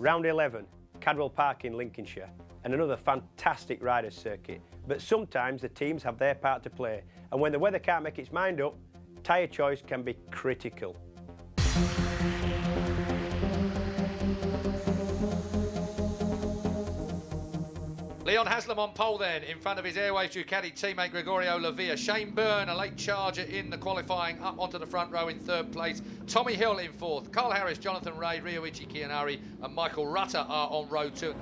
Round 11, Cadwell Park in Lincolnshire, and another fantastic riders circuit. But sometimes the teams have their part to play, and when the weather can't make its mind up, tyre choice can be critical. Leon Haslam on pole then, in front of his Airways Ducati teammate Gregorio Lavilla. Shane Byrne, a late charger in the qualifying, up onto the front row in third place. Tommy Hill in fourth. Carl Harris, Jonathan Ray, Ryoichi Kiyonari and Michael Rutter are on row 2.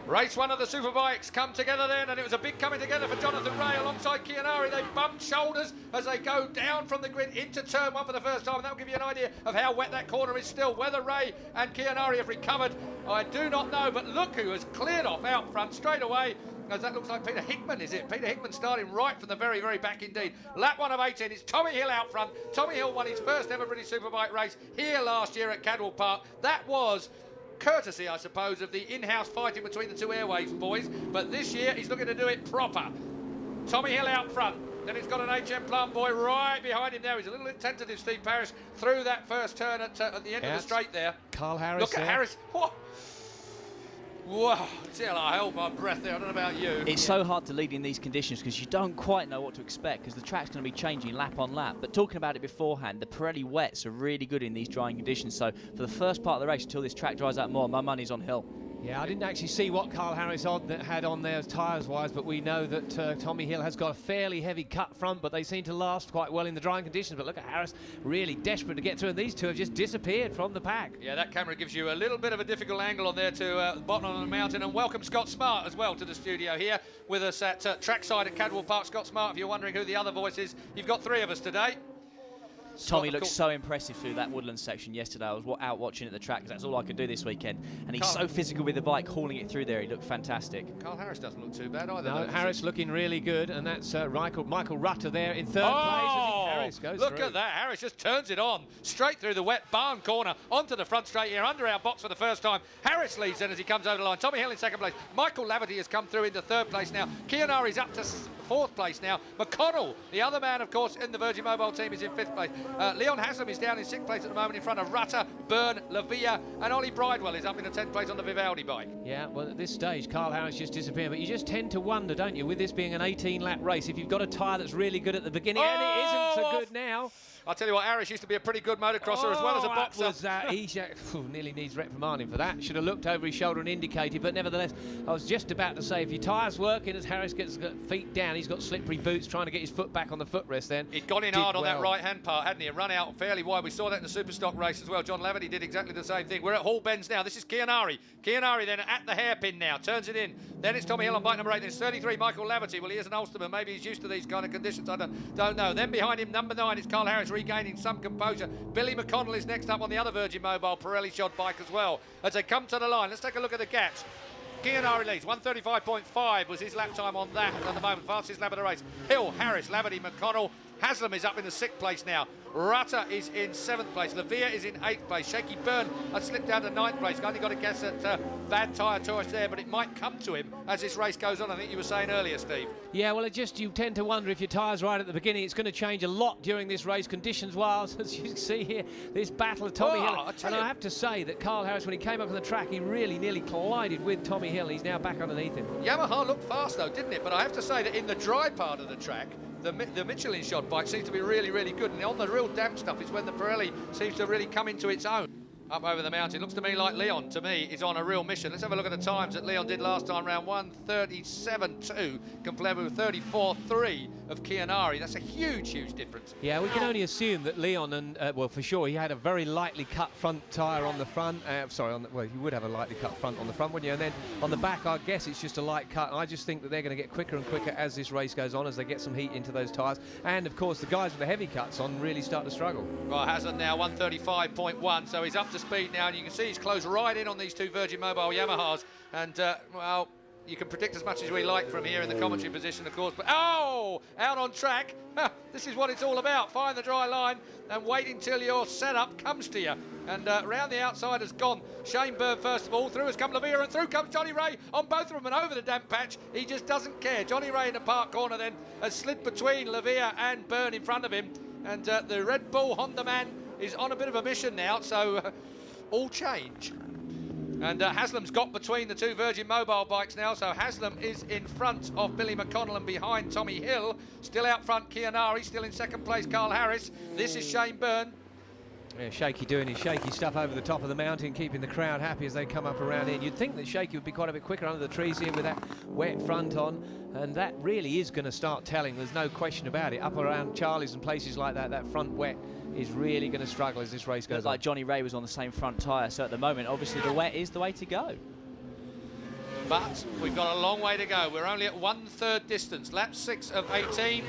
Race 1 of the Superbikes come together then, and it was a big coming together for Jonathan Ray alongside Kiyonari. They bumped shoulders as they go down from the grid into turn 1 for the first time, and that'll give you an idea of how wet that corner is still. Whether Ray and Kiyonari have recovered, I do not know, but look who has cleared off out front straight away, as that looks like Peter Hickman, is it? Peter Hickman starting right from the very, very back indeed. Lap 1 of 18, it's Tommy Hill out front. Tommy Hill won his first ever British Superbike race here last year at Cadwell Park. That was courtesy, I suppose, of the in-house fighting between the two Airways boys, but this year he's looking to do it proper. Tommy Hill out front, then he's got an HM Plum boy right behind him now. He's a little bit tentative, Steve Parrish, through that first turn at the end of the straight there. Carl Harris. Look at Harris. Whoa. Whoa, still I held my breath there. I don't know about you. It's so hard to lead in these conditions because you don't quite know what to expect, because the track's going to be changing lap on lap. But talking about it beforehand, the Pirelli wets are really good in these drying conditions. So for the first part of the race, until this track dries out more, my money's on Hill. Yeah, I didn't actually see what Carl Harris had on there tyres-wise, but we know that Tommy Hill has got a fairly heavy cut front, but they seem to last quite well in the drying conditions. But look at Harris, really desperate to get through, and these two have just disappeared from the pack. Yeah, that camera gives you a little bit of a difficult angle on there to the bottom of the mountain. And welcome Scott Smart as well to the studio here with us at trackside at Cadwell Park. Scott Smart, if you're wondering who the other voice is, you've got 3 of us today. Tommy looked so impressive through that woodland section yesterday. I was out watching at the track because that's all I could do this weekend. And he's so physical with the bike, hauling it through there. He looked fantastic. Carl Harris doesn't look too bad either. No, Harris looking really good, and that's Michael Rutter there in third place. I think Harris goes look through. at that. Harris just turns it on straight through the wet barn corner onto the front straight here under our box for the first time. Harris leads then as he comes over the line. Tommy Hill in second place. Michael Laverty has come through into third place now. Kiyonari's up to fourth place now. McConnell, the other man, of course, in the Virgin Mobile team, is in fifth place. Leon Haslam is down in sixth place at the moment in front of Rutter, Byrne, Lavilla, and Ollie Bridewell is up in the 10th place on the Vivaldi bike. Yeah, well, at this stage, Carl Harris just disappeared, but you just tend to wonder, don't you, with this being an 18-lap race, if you've got a tyre that's really good at the beginning, and it isn't so good now. I'll tell you what, Harris used to be a pretty good motocrosser as well as a boxer. Was that he nearly needs reprimanding for that. Should have looked over his shoulder and indicated, but nevertheless, I was just about to say, if your tyre's working as Harris gets feet down, he's got slippery boots trying to get his foot back on the footrest then. He'd gone in hard on that right-hand part, hadn't he? And run out fairly wide. We saw that in the Superstock race as well. John Laverty did exactly the same thing. We're at Hall Bends now. This is Kiyonari. Kiyonari then at the hairpin now, turns it in. Then it's Tommy Hill on bike number 8. There's 33, Michael Laverty. Well, he is an Ulsterman. Maybe he's used to these kind of conditions. I don't know. Then behind him, number 9, it's Carl Harris regaining some composure. Billy McConnell is next up on the other Virgin Mobile Pirelli shod bike as well. As they come to the line, let's take a look at the gaps. Kiyonari leads, 1:35.5 was his lap time on that at the moment. Fastest lap of the race. Hill, Harris, Laverty, McConnell. Haslam is up in the 6th place now. Rutter is in 7th place. Lavilla is in 8th place. Shaky Byrne has slipped down to 9th place. Only got to guess at bad tyre choice there, but it might come to him as this race goes on. I think you were saying earlier, Steve. Yeah, well, you tend to wonder if your tyre's right at the beginning. It's going to change a lot during this race, conditions-wise. As you can see here, this battle of Tommy Hill. And I have to say that Carl Harris, when he came up on the track, he really nearly collided with Tommy Hill. He's now back underneath him. Yamaha looked fast, though, didn't it? But I have to say that in the dry part of the track, the Michelin shod bike seems to be really, really good. And on the real damp stuff is when the Pirelli seems to really come into its own. Up over the mountain, looks to me like Leon, to me, is on a real mission. Let's have a look at the times that Leon did last time round. 1:37.2 compared with 34.3 of Kiyonari. That's a huge, huge difference. Yeah, we can only assume that Leon, and well, for sure, he had a very lightly cut front tyre on the front. Well, you would have a lightly cut front on the front, wouldn't you? And then on the back, I guess it's just a light cut. I just think that they're going to get quicker and quicker as this race goes on, as they get some heat into those tyres. And, of course, the guys with the heavy cuts on really start to struggle. Right, Haslam now 1:35.1, so he's up to speed now, and you can see he's closed right in on these two Virgin Mobile Yamahas, and well, you can predict as much as we like from here in the commentary position, of course, but out on track, this is what it's all about. Find the dry line and wait until your setup comes to you. And round the outside has gone Shane Byrne first of all, through has come Lavilla, and through comes Johnny Ray on both of them and over the damp patch. He just doesn't care. Johnny Ray in the park corner then has slid between Lavilla and Byrne in front of him, and the Red Bull Honda man is on a bit of a mission now, so all change. And Haslam's got between the two Virgin Mobile bikes now, so Haslam is in front of Billy McConnell and behind Tommy Hill. Still out front, Kiyonari, still in second place, Carl Harris. This is Shane Byrne. Yeah, Shaky doing his shaky stuff over the top of the mountain, keeping the crowd happy as they come up around in. You'd think that Shaky would be quite a bit quicker under the trees here with that wet front on, and that really is going to start telling. There's no question about it. Up around Charlie's and places like that, that front wet is really going to struggle as this race goes on. Like Johnny Ray was on the same front tyre, so at the moment, obviously the wet is the way to go. But we've got a long way to go. We're only at 1/3 distance, lap 6 of 18.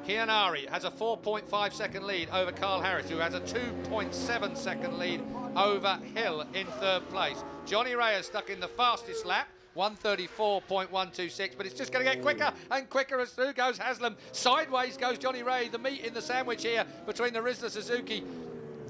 Kiyonari has a 4.5 second lead over Carl Harris, who has a 2.7 second lead over Hill in third place. Johnny Ray is stuck in the fastest lap, 1:34.126, but it's just going to get quicker and quicker as through goes Haslam. Sideways goes Johnny Ray, the meat in the sandwich here between the Rizzler Suzuki.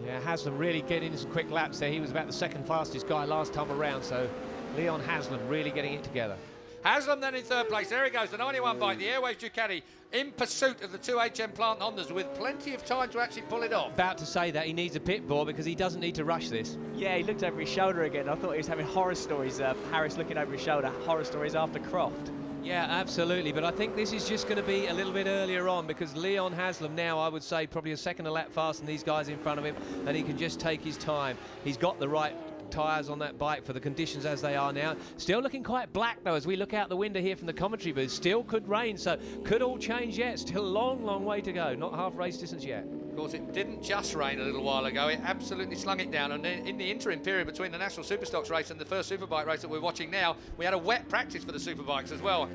Yeah, Haslam really getting some quick laps there. He was about the second fastest guy last time around, so Leon Haslam really getting it together. Haslam then in third place. There he goes, the 91 bike, the Airwaves Ducati, in pursuit of the two HM Plant Hondas with plenty of time to actually pull it off. About to say that he needs a pit ball because he doesn't need to rush this. Yeah, he looked over his shoulder again. I thought he was having horror stories. Harris looking over his shoulder, horror stories after Croft. Yeah, absolutely, but I think this is just going to be a little bit earlier on because Leon Haslam now, I would say, probably a second a lap faster than these guys in front of him, and he can just take his time. He's got the right tyres on that bike for the conditions as they are now. Still looking quite black though as we look out the window here from the commentary booth. Still could rain, so could all change yet. Still a long, long way to go. Not half race distance yet. Of course, it didn't just rain a little while ago. It absolutely slung it down. And in the interim period between the National Superstocks race and the first Superbike race that we're watching now, we had a wet practice for the Superbikes as well.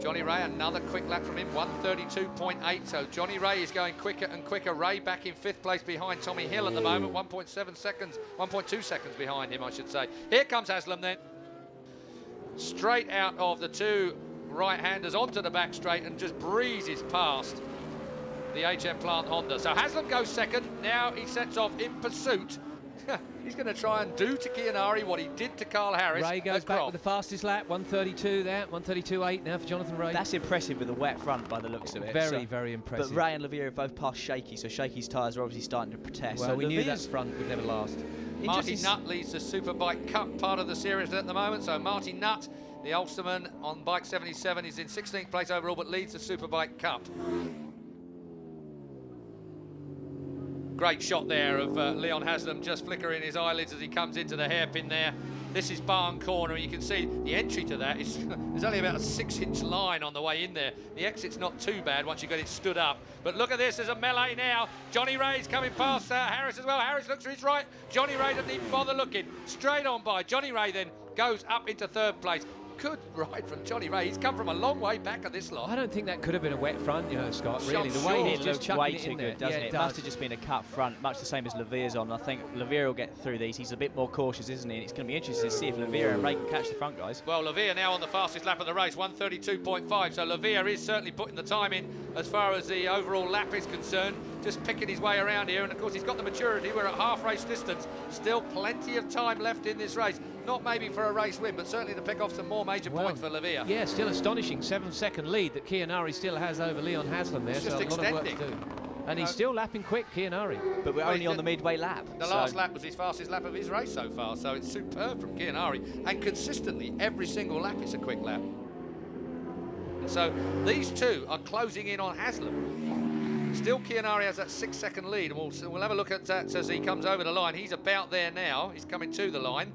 Johnny Ray, another quick lap from him, 1:32.8. So Johnny Ray is going quicker and quicker. Ray back in 5th place behind Tommy Hill at the moment, 1.7 seconds, 1.2 seconds behind him, I should say. Here comes Haslam then. Straight out of the two right-handers onto the back straight and just breezes past the HM Plant Honda. So Haslam goes second. Now he sets off in pursuit. He's going to try and do to Kiyonari what he did to Carl Harris. Ray goes back with the fastest lap, 1:32 there, 1:32.8 now for Jonathan Ray. That's impressive with the wet front by the looks of it. Very, very impressive. But Ray and Lavilla have both passed Shaky, so Shaky's tyres are obviously starting to protest. Well, so we knew that front would never last. Marty Nutt leads the Superbike Cup part of the series at the moment. So Marty Nutt, the Ulsterman on bike 77, is in 16th place overall, but leads the Superbike Cup. Great shot there of Leon Haslam just flickering his eyelids as he comes into the hairpin there. This is Barn Corner, and you can see the entry to that is there's only about a 6-inch line on the way in there. The exit's not too bad once you get it stood up. But look at this, there's a melee now. Johnny Ray's coming past Harris as well. Harris looks to his right. Johnny Ray doesn't even bother looking. Straight on by. Johnny Ray then goes up into 3rd place. Good ride from Johnny Ray. He's come from a long way back at this lot. I don't think that could have been a wet front, you know, Scott, really. The Sure. way It he's looks just way chucking it too in there. good, doesn't Yeah, it? does. Must have just been a cut front, much the same as Lavilla's on. I think Lavilla will get through these. He's a bit more cautious, isn't he? And it's going to be interesting to see if Lavilla and Ray can catch the front guys. Well, Lavilla now on the fastest lap of the race, 1:32.5. So Lavilla is certainly putting the time in as far as the overall lap is concerned. Just picking his way around here. And of course, he's got the maturity. We're at half race distance. Still plenty of time left in this race. Not maybe for a race win, but certainly to pick off some more major points for Lavilla. Yeah, still astonishing 7-second lead that Kiyonari still has over Leon Haslam there. It's So just a lot of work to extending. do. And he's still lapping quick, Kiyonari. But we're only on the midway lap. The last lap was his fastest lap of his race so far, so it's superb from Kiyonari. And consistently, every single lap is a quick lap. And so these two are closing in on Haslam. Still Kiyonari has that 6-second lead, and we'll have a look at that as he comes over the line. He's about there now. He's coming to the line.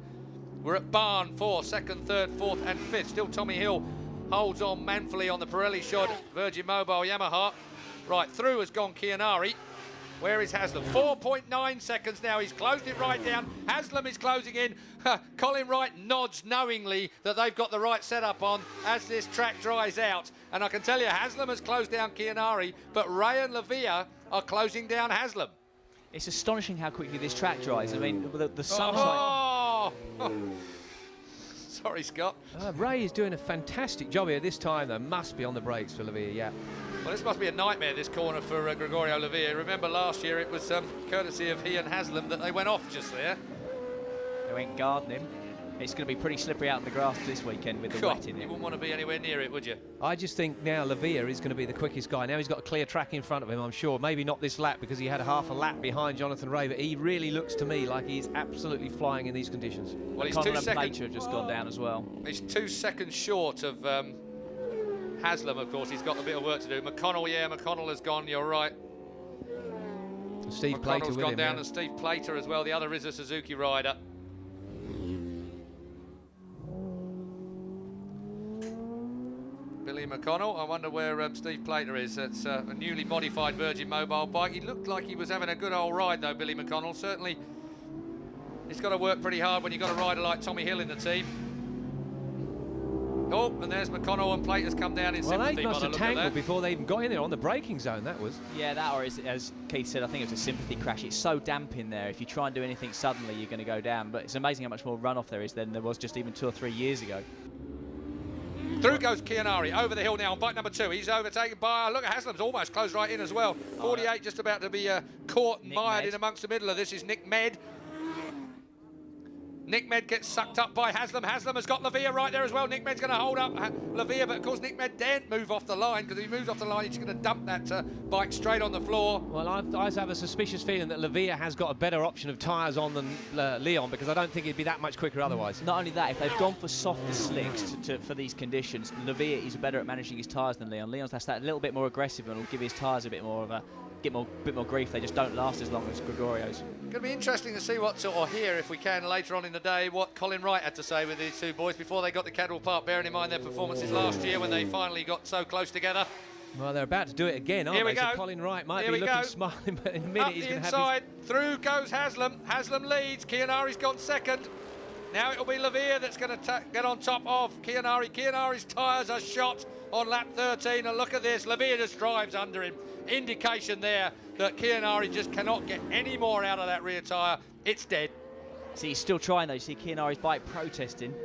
We're at Barn 4, 2nd, 3rd, 4th and 5th. Still Tommy Hill holds on manfully on the Pirelli shod Virgin Mobile Yamaha. Right, through has gone Kiyonari. Where is Haslam? 4.9 seconds now. He's closed it right down. Haslam is closing in. Colin Wright nods knowingly that they've got the right setup on as this track dries out. And I can tell you, Haslam has closed down Kiyonari, but Ray and Lavilla are closing down Haslam. It's astonishing how quickly this track dries. I mean, the sunshine. Oh! Sorry, Scott. Ray is doing a fantastic job here this time, though. Must be on the brakes for Lavilla, yeah. Well, this must be a nightmare, this corner for Gregorio Lavilla. Remember last year it was courtesy of he and Haslam that they went off just there. They went gardening. It's going to be pretty slippery out in the grass this weekend with the wet in You it. wouldn't want to be anywhere near it, would you? I just think now Lavilla is going to be the quickest guy. Now he's got a clear track in front of him, I'm sure. Maybe not this lap because he had half a lap behind Jonathan Ray, but he really looks to me like he's absolutely flying in these conditions. Well, he's Connell 2 and seconds. Plater have just gone down as well. He's 2 seconds short of Haslam, of course. He's got a bit of work to do. McConnell, yeah, McConnell has gone, you're right. Steve Plater McConnell's with gone him, down, yeah. and Steve Plater as well. The other is a Suzuki rider. Billy McConnell, I wonder where Steve Plater is. It's a newly modified Virgin Mobile bike. He looked like he was having a good old ride though, Billy McConnell. Certainly, he's got to work pretty hard when you've got a rider like Tommy Hill in the team. Oh, and there's McConnell, and Plater's come down in sympathy. Well, they must by have the look of tangled that. before they even got in there on the braking zone, that was. Yeah, that, or as Keith said, I think it was a sympathy crash. It's so damp in there. If you try and do anything suddenly, you're going to go down. But it's amazing how much more runoff there is than there was just even 2 or 3 years ago. Through goes Kiyonari, over the hill now on bike number 2. He's overtaken by, look at Haslam's almost closed right in as well. 48 just about to be caught and Nick mired Med. in amongst the middle of this is Nick Med. Nick Med gets sucked up by Haslam. Haslam has got Lavilla right there as well. Nick Med's going to hold up Lavilla, but of course Nick Med daren't move off the line, because if he moves off the line, he's going to dump that bike straight on the floor. Well, I have a suspicious feeling that Lavilla has got a better option of tyres on than Leon, because I don't think he'd be that much quicker otherwise. Not only that, if they've gone for softer slicks for these conditions, Lavilla is better at managing his tyres than Leon. Leon's that's that little bit more aggressive and will give his tyres a bit more of a bit more grief. They just don't last as long as Gregorio's. Going to be interesting to see or hear, if we can, later on in the day, what Colin Wright had to say with these two boys before they got to Cadwell Park, bearing in mind their performances last year when they finally got so close together. Well, they're about to do it again, aren't Here we they? So go. Colin Wright might Here be we looking go. smiling, but in a minute Up he's the going to have inside, through goes Haslam. Haslam leads. Kiyonari's gone second. Now it'll be Lavilla that's going to get on top of Kiyonari. Kiyonari's tyres are shot on lap 13, and look at this. Lavilla just drives under him. Indication there that Kiyonari just cannot get any more out of that rear tyre. It's dead. See, he's still trying though. You see Kiyonari's bike protesting.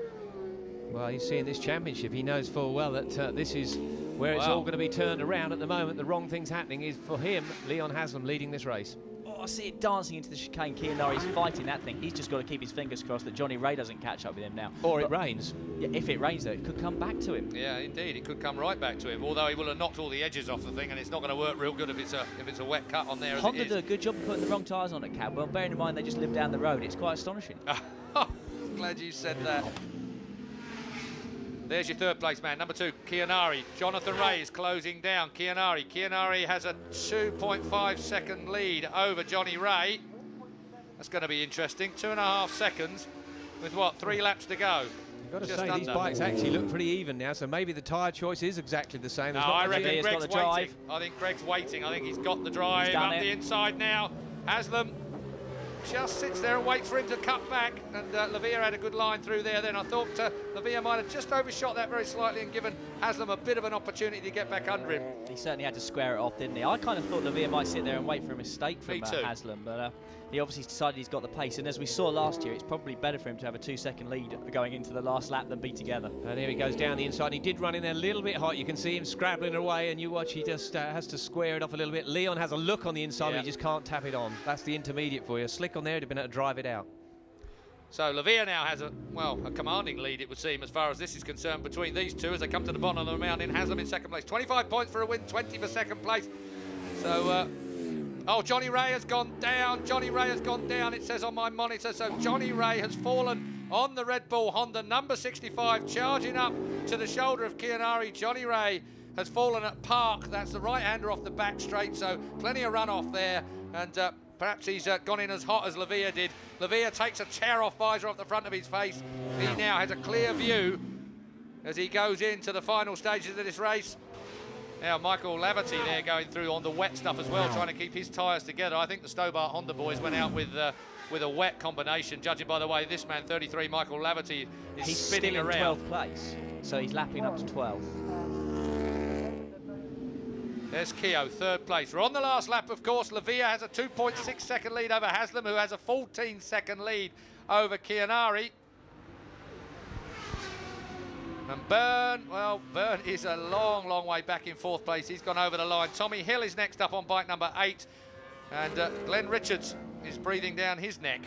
Well, you see in this championship, he knows full well that this is where it's all going to be turned around at the moment. The wrong thing's happening is for him, Leon Haslam, leading this race. Oh, I see it dancing into the chicane. Kiyonari's fighting that thing. He's just got to keep his fingers crossed that Johnny Ray doesn't catch up with him now. Or But it rains. Yeah, if it rains though, it could come back to him. Yeah, indeed, it could come right back to him. Although he will have knocked all the edges off the thing, and it's not going to work real good if it's a wet cut on there. Honda as do it a good job of putting the wrong tyres on at Cadwell. Bearing in mind they just live down the road, it's quite astonishing. is. Glad you said that. There's your third place man, number 2, Kiyonari. Jonathan Ray is closing down. Kiyonari has a 2.5 second lead over Johnny Ray. That's going to be interesting. 2.5 seconds with what, 3 laps to go. You've got to Just say, these under. bikes actually look pretty even now, so maybe the tyre choice is exactly the same. No, There's not I much reckon in it. He's got Greg's the drive. waiting. I think Greg's waiting. I think he's got the drive done up it. the inside now. Haslam just sits there and waits for him to cut back, and Lavilla had a good line through there then. I thought Lavilla might have just overshot that very slightly and given Haslam a bit of an opportunity to get back under him. He certainly had to square it off, didn't he? I kind of thought Lavilla might sit there and wait for a mistake from Me too. Haslam, but he obviously decided he's got the pace. And as we saw last year, it's probably better for him to have a 2-second lead going into the last lap than be together. And here he goes down the inside. He did run in there a little bit hot. You can see him scrabbling away, and you watch, he just has to square it off a little bit. Leon has a look on the inside, but he just can't tap it on. That's the intermediate for you. Slick on there, he'd have been able to drive it out. So Lavilla now has a commanding lead, it would seem, as far as this is concerned, between these two as they come to the bottom of the mountain. Haslam in second place. 25 points for a win, 20 for second place. So, Johnny Ray has gone down. Johnny Ray has gone down, it says on my monitor. So Johnny Ray has fallen on the Red Bull Honda, number 65, charging up to the shoulder of Kiyonari. Johnny Ray has fallen at Park. That's the right-hander off the back straight, so plenty of runoff there. And perhaps he's gone in as hot as Lavilla did. Lavilla takes a tear-off visor off the front of his face. He now has a clear view as he goes into the final stages of this race. Now Michael Laverty there going through on the wet stuff as well, trying to keep his tyres together. I think the Stobart Honda boys went out with a wet combination, judging by the way this man, 33, Michael Laverty, is He's spinning still in around. 12th place, so he's lapping up to 12. There's Keogh, third place. We're on the last lap, of course. Lavilla has a 2.6 second lead over Haslam, who has a 14 second lead over Kiyonari. And Byrne is a long, long way back in 4th place. He's gone over the line. Tommy Hill is next up on bike number 8. And Glenn Richards is breathing down his neck.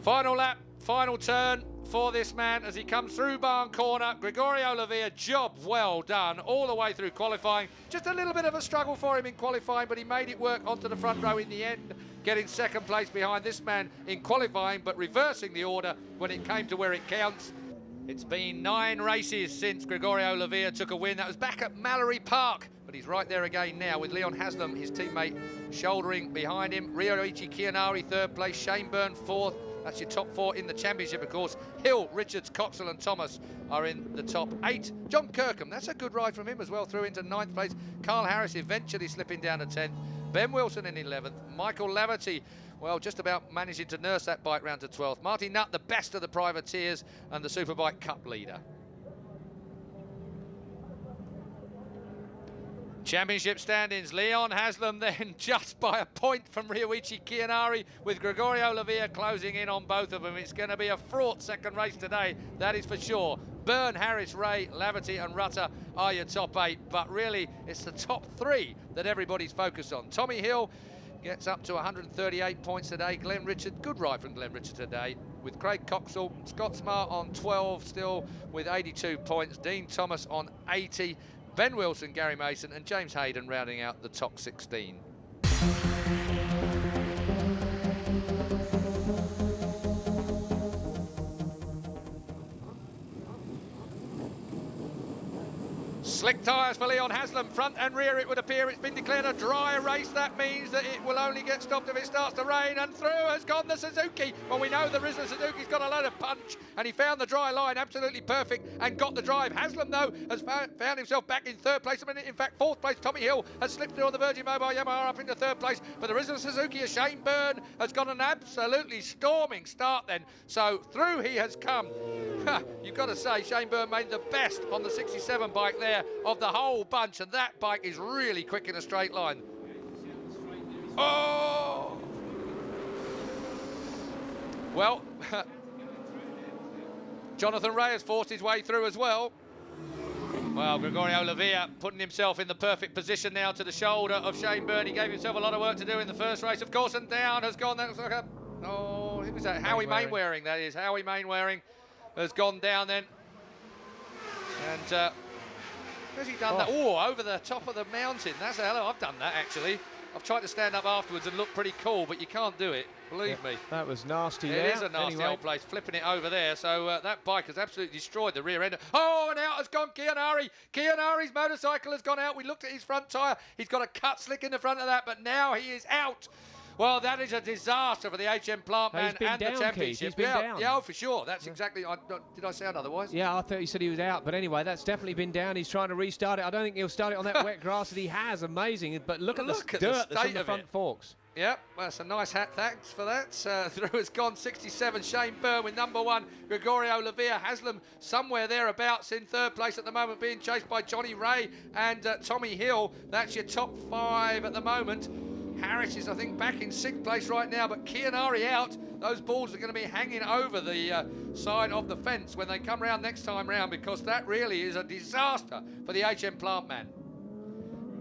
Final lap, final turn for this man as he comes through barn corner. Gregorio Lavilla, job well done all the way through qualifying. Just a little bit of a struggle for him in qualifying, but he made it work onto the front row in the end, getting second place behind this man in qualifying, but reversing the order when it came to where it counts. It's been 9 races since Gregorio Lavilla took a win. That was back at Mallory Park, but he's right there again now with Leon Haslam, his teammate, shouldering behind him. Ryoichi Kiyonari, 3rd place. Shane Byrne, 4th. That's your top 4 in the championship, of course. Hill, Richards, Coxell and Thomas are in the top 8. John Kirkham, that's a good ride from him as well, through into 9th place. Carl Harris eventually slipping down to 10th. Ben Wilson in 11th. Michael Laverty, well, just about managing to nurse that bike round to 12th. Marty Nutt, the best of the privateers and the Superbike Cup leader. Championship standings, Leon Haslam then just by a point from Ryoichi Kiyonari, with Gregorio Lavilla closing in on both of them. It's going to be a fraught second race today, that is for sure. Byrne, Harris, Ray, Laverty and Rutter are your top 8, but really it's the top 3 that everybody's focused on. Tommy Hill gets up to 138 points today. Glenn Richard, good ride from Glenn Richard today, with Craig Coxell. Scott Smart on 12 still with 82 points. Dean Thomas on 80. Ben Wilson, Gary Mason and James Hayden rounding out the top 16. Slick tyres for Leon Haslam, front and rear it would appear. It's been declared a dry race. That means that it will only get stopped if it starts to rain, and through has gone the Suzuki. Well, we know the Rizzler Suzuki's got a load of punch, and he found the dry line absolutely perfect and got the drive. Haslam, though, has found himself back in 3rd place. In fact, 4th place. Tommy Hill has slipped through on the Virgin Mobile Yamaha up into 3rd place, but the Rizzler Suzuki of Shane Byrne has got an absolutely storming start then. So through he has come. You've got to say, Shane Byrne made the best on the 67 bike there of the whole bunch, and that bike is really quick in a straight line. Oh! Well, Jonathan Ray has forced his way through as well. Well, Gregorio Lavilla putting himself in the perfect position now to the shoulder of Shane Byrne. He gave himself a lot of work to do in the first race, of course, and down has gone. That was like a, oh, who was that? Howie Mainwaring, that is. Howie Mainwaring has gone down then. And has he done that? Oh, over the top of the mountain. That's a hell of, I've done that actually. I've tried to stand up afterwards and look pretty cool, but you can't do it, believe me. That was nasty. It is a nasty old place, flipping it over there. So that bike has absolutely destroyed the rear end. Oh, and out has gone Kiyonari. Kiyonari's motorcycle has gone out. We looked at his front tyre. He's got a cut slick in the front of that, but now he is out. Well, that is a disaster for the HM Plant man and the championship. He's been down. Yeah, for sure. That's exactly. Did I sound otherwise? Yeah, I thought you said he was out, but anyway, that's definitely been down. He's trying to restart it. I don't think he'll start it on that wet grass that he has. Amazing, but look at the dirt that's on the front forks. Yep, well, that's a nice hat. Thanks for that. Through has gone 67. Shane Byrne with number 1. Gregorio Lavilla. Haslam somewhere thereabouts in 3rd place at the moment, being chased by Johnny Ray and Tommy Hill. That's your top 5 at the moment. Harris is, I think, back in 6th place right now, but Kiyonari out. Those balls are going to be hanging over the side of the fence when they come round next time round, because that really is a disaster for the HM Plant man.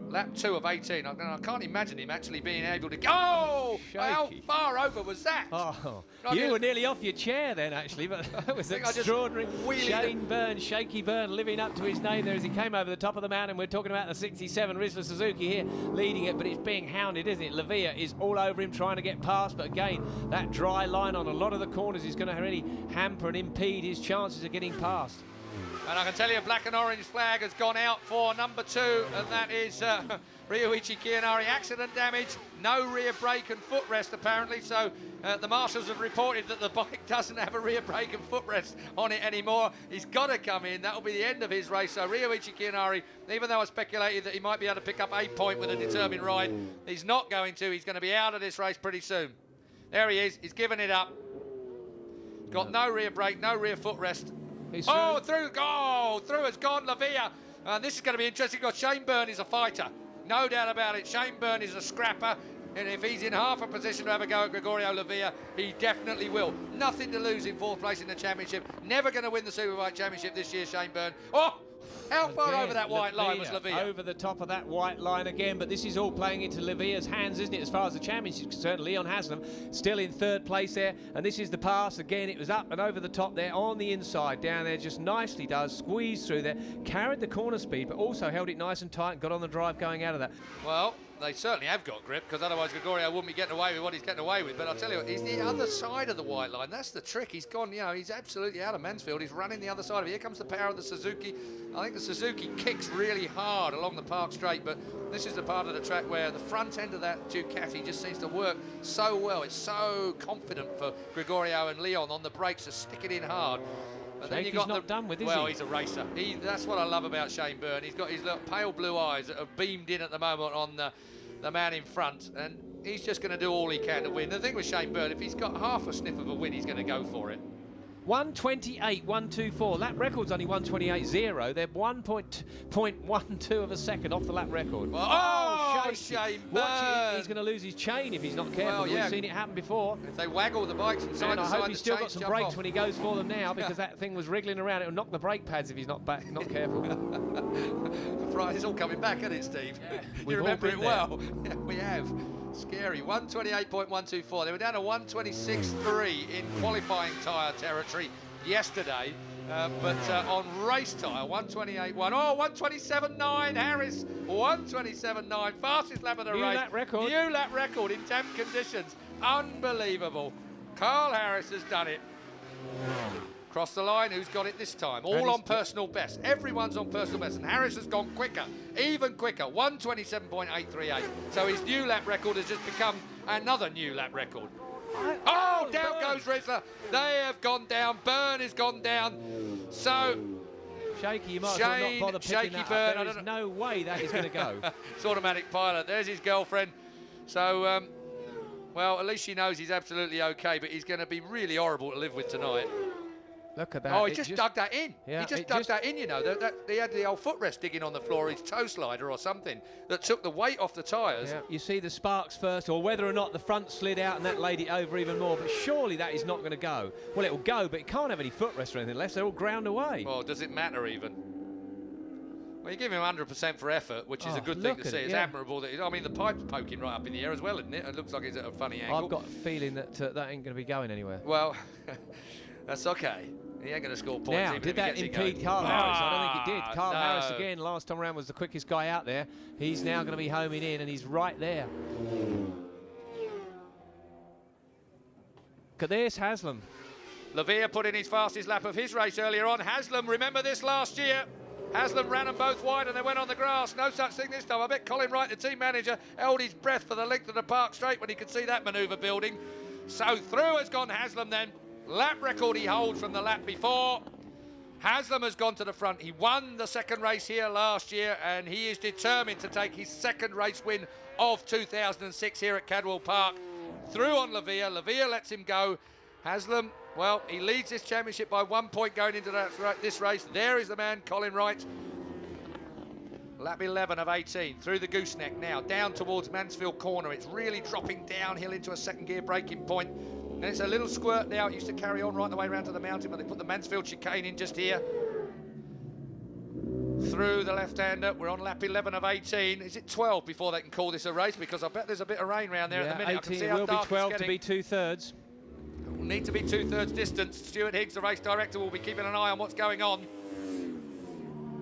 Lap 2 of 18. I can't imagine him actually being able to go. Oh, how far over was that? Oh, you were nearly off your chair then, actually, but that was extraordinary. Shane Byrne, Shaky Byrne, living up to his name there as he came over the top of the mountain. We're talking about the 67 Rizzler Suzuki here leading it, but it's being hounded, isn't it? Lavilla is all over him trying to get past, but again, that dry line on a lot of the corners is going to really hamper and impede his chances of getting past. And I can tell you a black and orange flag has gone out for number 2, and that is Ryoichi Kiyonari. Accident damage, no rear brake and footrest apparently, so the marshals have reported that the bike doesn't have a rear brake and footrest on it anymore. He's got to come in. That will be the end of his race. So Ryoichi Kiyonari, even though I speculated that he might be able to pick up a point with a determined ride, he's not going to. He's going to be out of this race pretty soon. There he is. He's given it up. Got no rear brake, no rear footrest. Oh, through has gone Lavilla. This is going to be interesting because Shane Byrne is a fighter. No doubt about it. Shane Byrne is a scrapper. And if he's in half a position to have a go at Gregorio Lavilla, he definitely will. Nothing to lose in 4th place in the championship. Never going to win the Superbike Championship this year, Shane Byrne. Oh, How far Again, over that white line was Lavilla? Over the top of that white line again, but this is all playing into Lavilla's hands, isn't it, as far as the championship is concerned. Leon Haslam still in third place there, and this is the pass. Again, it was up and over the top there, on the inside, down there, just nicely does, squeezed through there, carried the corner speed, but also held it nice and tight and got on the drive going out of that. Well, they certainly have got grip, because otherwise Gregorio wouldn't be getting away with what he's getting away with. But I'll tell you what, he's the other side of the white line. That's the trick. He's gone, you know, he's absolutely out of Mansfield. He's running the other side of it. Here comes the power of the Suzuki. I think the Suzuki kicks really hard along the Park Straight, but this is the part of the track where the front end of that Ducati just seems to work so well. It's so confident for Gregorio and Leon on the brakes to stick it in hard. But then He's not done with, is well, he? he's a racer. That's what I love about Shane Byrne. He's got his little pale blue eyes that are beamed in at the moment on the man in front, and he's just going to do all he can to win. The thing with Shane Byrne, if he's got half a sniff of a win, he's going to go for it. 1:28.124. Lap record's only 1:28.0. They're 1.12 of a second off the lap record. Oh, Shane Byrne! Watch it, he's going to lose his chain if he's not careful. Well, yeah. We've seen it happen before. If they waggle the bikes from side And to I side, hope he's the still got chains some jump brakes off. when he goes for them now, because that thing was wriggling around. It'll knock the brake pads if he's not careful. Right, it's all coming back, isn't it, Steve? Yeah, You we've all remember it been there. well. Yeah, we have. Scary. 1:28.124. They were down to 1:26.3 in qualifying tyre territory yesterday. But on race tyre, 1:28.1. Oh, 1:27.9. Harris, 1:27.9. Fastest lap of the race. Lap record. New lap record in damp conditions. Unbelievable. Carl Harris has done it. Across the line, who's got it this time? All on personal best. Everyone's on personal best, and Harris has gone quicker, even quicker, 1:27.838. So his new lap record has just become another new lap record. Oh, down goes Rizzler. They have gone down. Byrne has gone down. So Shaky, you might as well not bother picking Shaky that Byrne, up. There is no way that is going to go. It's automatic pilot. There's his girlfriend. So, well, at least she knows he's absolutely okay, but he's going to be really horrible to live with tonight. Look at that. Oh, he just dug that in. Yeah, he just dug that in, you know. He had the old footrest digging on the floor, his toe slider or something, that took the weight off the tyres. Yeah, you see the sparks first, or whether or not the front slid out and that laid it over even more, but surely that is not going to go. Well, it will go, but it can't have any footrest or anything left. They're all ground away. Well, does it matter even? Well, you give him 100% for effort, which is a good thing to see. It's admirable. I mean, the pipe's poking right up in the air as well, isn't it? It looks like it's at a funny angle. I've got a feeling that that ain't going to be going anywhere. Well, that's okay. He ain't going to score points. Now, even did if he that gets it impede going. Carl Harris? I don't think it did. Carl No. Harris, again, last time around was the quickest guy out there. He's now going to be homing in, and he's right there. Look at this, Haslam. Lavilla put in his fastest lap of his race earlier on. Haslam, remember this last year? Haslam ran them both wide and they went on the grass. No such thing this time. I bet Colin Wright, the team manager, held his breath for the length of the Park Straight when he could see that manoeuvre building. So through has gone Haslam then. Lap record he holds from the lap before. Haslam has gone to the front. He won the second race here last year, and he is determined to take his second race win of 2006 here at Cadwell Park. Through on Lavilla. Lavilla lets him go. Haslam, well, he leads this championship by 1 point going into this race. There is the man, Colin Wright. Lap 11 of 18, through the gooseneck now, down towards Mansfield Corner. It's really dropping downhill into a second gear braking point. And it's a little squirt now. It used to carry on right the way around to the mountain, but they put the Mansfield chicane in just here. Through the left-hander, we're on lap 11 of 18. Is it 12 before they can call this a race? Because I bet there's a bit of rain around there at the minute. 18, I can see it how will be dark 12 it's to getting. be 2/3. Will need to be 2/3 distance. Stuart Higgs, the race director, will be keeping an eye on what's going on.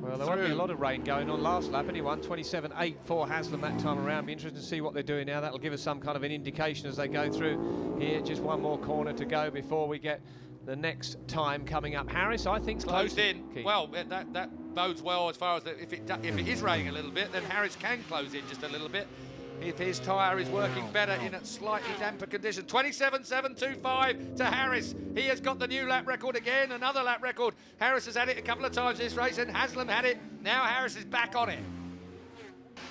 Well, there won't be a lot of rain going on last lap. Anyone, 27.8 for Haslam that time around. Be interested to see what they're doing now. That'll give us some kind of an indication as they go through here. Just one more corner to go before we get the next time coming up. Harris, I think, Closed in. Keith. Well, that bodes well as far as if it is raining a little bit, then Harris can close in just a little bit. If his tyre is working better in a slightly damper condition. 27.725 to Harris. He has got the new lap record again, another lap record. Harris has had it a couple of times this race, and Haslam had it. Now Harris is back on it.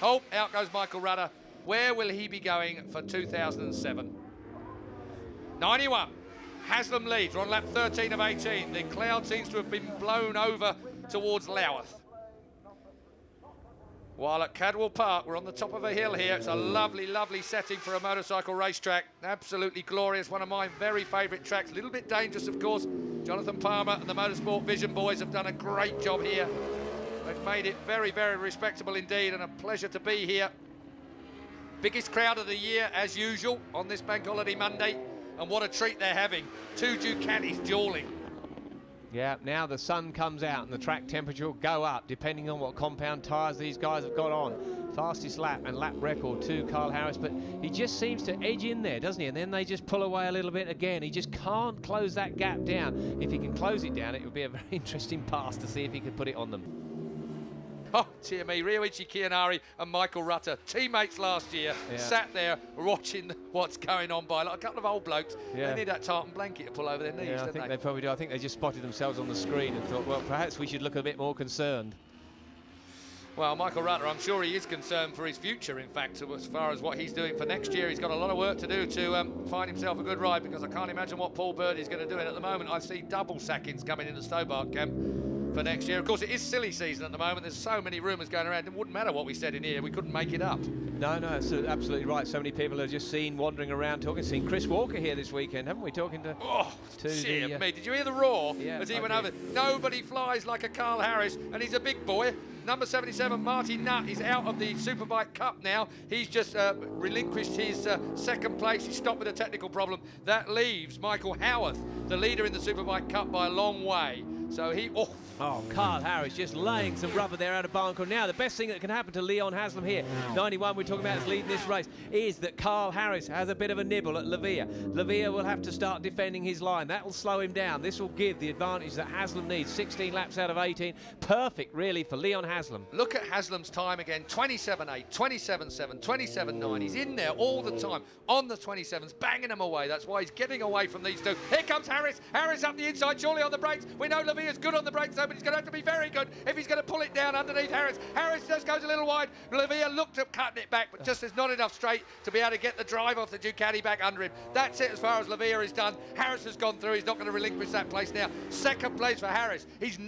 Oh, out goes Michael Rudder. Where will he be going for 2007? 91. Haslam leads. We're on lap 13 of 18. The cloud seems to have been blown over towards Louth. While at Cadwell Park, we're on the top of a hill here. It's a lovely, lovely setting for a motorcycle racetrack. Absolutely glorious. One of my very favourite tracks. A little bit dangerous, of course. Jonathan Palmer and the Motorsport Vision boys have done a great job here. They've made it very, very respectable indeed, and a pleasure to be here. Biggest crowd of the year, as usual, on this Bank Holiday Monday, and what a treat they're having. Two Ducatis dueling. Yeah, now the sun comes out and the track temperature will go up depending on what compound tyres these guys have got on. Fastest lap and lap record to Carl Harris, but he just seems to edge in there, doesn't he? And then they just pull away a little bit again. He just can't close that gap down. If he can close it down, it would be a very interesting pass to see if he could put it on them. Oh, dear me, Ryoichi Kiyonari and Michael Rutter, teammates last year, sat there watching what's going on by like a couple of old blokes. They need that tartan blanket to pull over their knees, I don't think they? they probably do. I think they just spotted themselves on the screen and thought, well, perhaps we should look a bit more concerned. Well, Michael Rutter, I'm sure he is concerned for his future, in fact, as far as what he's doing for next year. He's got a lot of work to do to find himself a good ride, because I can't imagine what Paul Bird is going to do. And at the moment, I see double sackings coming into Stobart camp for next year. Of course, it is silly season at the moment. There's so many rumours going around. It wouldn't matter what we said in here. We couldn't make it up. No, that's absolutely right. So many people have just seen wandering around talking. Seen Chris Walker here this weekend, haven't we? Talking to... Oh, dear me. Did you hear the roar as he went over? Nobody flies like a Carl Harris, and he's a big boy. Number 77, Marty Nutt, is out of the Superbike Cup now. He's just relinquished his second place. He stopped with a technical problem. That leaves Michael Howarth, the leader in the Superbike Cup, by a long way. So he... Oh, Carl Harris just laying some rubber there out of Barncroft. Now, the best thing that can happen to Leon Haslam here, 91 we're talking about is leading this race, is that Carl Harris has a bit of a nibble at Lavilla. Lavilla will have to start defending his line. That will slow him down. This will give the advantage that Haslam needs. 16 laps out of 18. Perfect, really, for Leon Haslam. Look at Haslam's time again. 27.8, 27.7, 27.9. He's in there all the time on the 27s, banging them away. That's why he's getting away from these two. Here comes Harris. Harris up the inside, surely on the brakes. We know Lavilla's good on the brakes, though, but he's going to have to be very good if he's going to pull it down underneath Harris. Harris just goes a little wide. Lavilla looked at cutting it back, but just there's not enough straight to be able to get the drive off the Ducati back under him. That's it as far as Lavilla is done. Harris has gone through. He's not going to relinquish that place now. Second place for Harris. He's